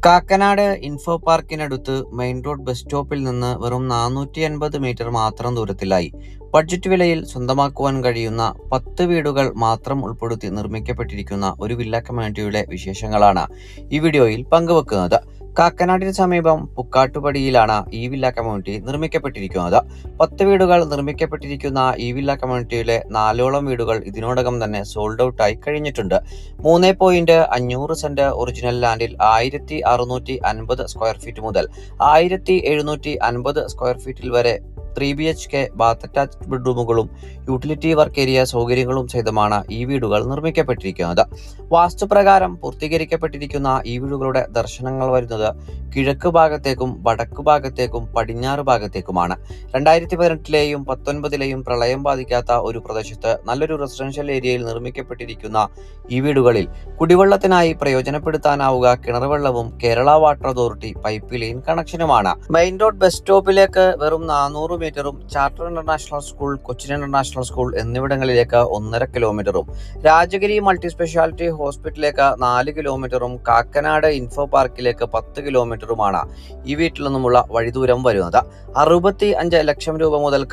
കാക്കനാട് ഇൻഫോ പാർക്കിനടുത്ത് main road bus സ്റ്റോപ്പിൽ നിന്ന് വെറും 450 മീറ്റർ മാത്രം ദൂരത്തിലായി ബഡ്ജറ്റ് വിലയിൽ സ്വന്തമാക്കുവാൻ കഴിയുന്ന 10 വീടുകൾ മാത്രം ഉൾപ്പെടുത്തി നിർമ്മിക്കപ്പെട്ടിരിക്കുന്ന ഒരു വില്ല കമ്മ്യൂണിറ്റിയുടെ വിശേഷങ്ങളാണ് ഈ വീഡിയോയിൽ പങ്കുവെക്കുന്നത്. കാക്കനാടിന് സമീപം പുക്കാട്ടുപടിയിലാണ് ഈ വില്ല കമ്മ്യൂണിറ്റി നിർമ്മിക്കപ്പെട്ടിരിക്കുന്നത്. 10 വീടുകൾ നിർമ്മിക്കപ്പെട്ടിരിക്കുന്ന ഈ വില്ല കമ്മ്യൂണിറ്റിയിലെ 4ഓളം വീടുകൾ ഇതിനോടകം തന്നെ സോൾഡ് ഔട്ട് ആയി കഴിഞ്ഞിട്ടുണ്ട്. 3.5 സെന്റ് ഒറിജിനൽ ലാൻഡിൽ 1650 സ്ക്വയർ ഫീറ്റ് മുതൽ 1750 സ്ക്വയർ ഫീറ്റിൽ വരെ 3 BHK ബാത്ത് അറ്റാച്ച്ഡ് ബെഡ്റൂമുകളും യൂട്ടിലിറ്റി വർക്ക് ഏരിയ സൗകര്യങ്ങളും സഹിതമാണ് ഈ വീടുകൾ നിർമ്മിക്കപ്പെട്ടിരിക്കുന്നത്. വാസ്തുപ്രകാരം പൂർത്തീകരിക്കപ്പെട്ടിരിക്കുന്ന ഈ വീടുകളുടെ ദർശനങ്ങൾ വരുന്നത് കിഴക്ക് ഭാഗത്തേക്കും വടക്കു ഭാഗത്തേക്കും പടിഞ്ഞാറ് ഭാഗത്തേക്കുമാണ്. 2018-ലെയും 19-ലെയും പ്രളയം ബാധിക്കാത്ത ഒരു പ്രദേശത്ത് നല്ലൊരു റെസിഡൻഷ്യൽ ഏരിയയിൽ നിർമ്മിക്കപ്പെട്ടിരിക്കുന്ന ഈ വീടുകളിൽ കുടിവെള്ളത്തിനായി പ്രയോജനപ്പെടുത്താനാവുക കിണർവെള്ളവും Kerala water authority pipeline കണക്ഷനുമാണ്. മെയിൻ റോഡ് ബസ് സ്റ്റോപ്പിലേക്ക് വെറും 400 മീറ്ററും Charter International School, Cochin International School എന്നിവിടങ്ങളിലേക്ക് 1.5 കിലോമീറ്ററും, രാജഗിരി മൾട്ടി സ്പെഷ്യാലിറ്റി ഹോസ്പിറ്റലിലേക്ക് 4 കിലോമീറ്ററും, കാക്കനാട് ഇൻഫോ പാർക്കിലേക്ക് 10 കിലോമീറ്ററുമാണ് ഈ വീട്ടിൽ നിന്നുമുള്ള വഴിദൂരം വരുന്നത്. 65 ലക്ഷം രൂപ മുതൽ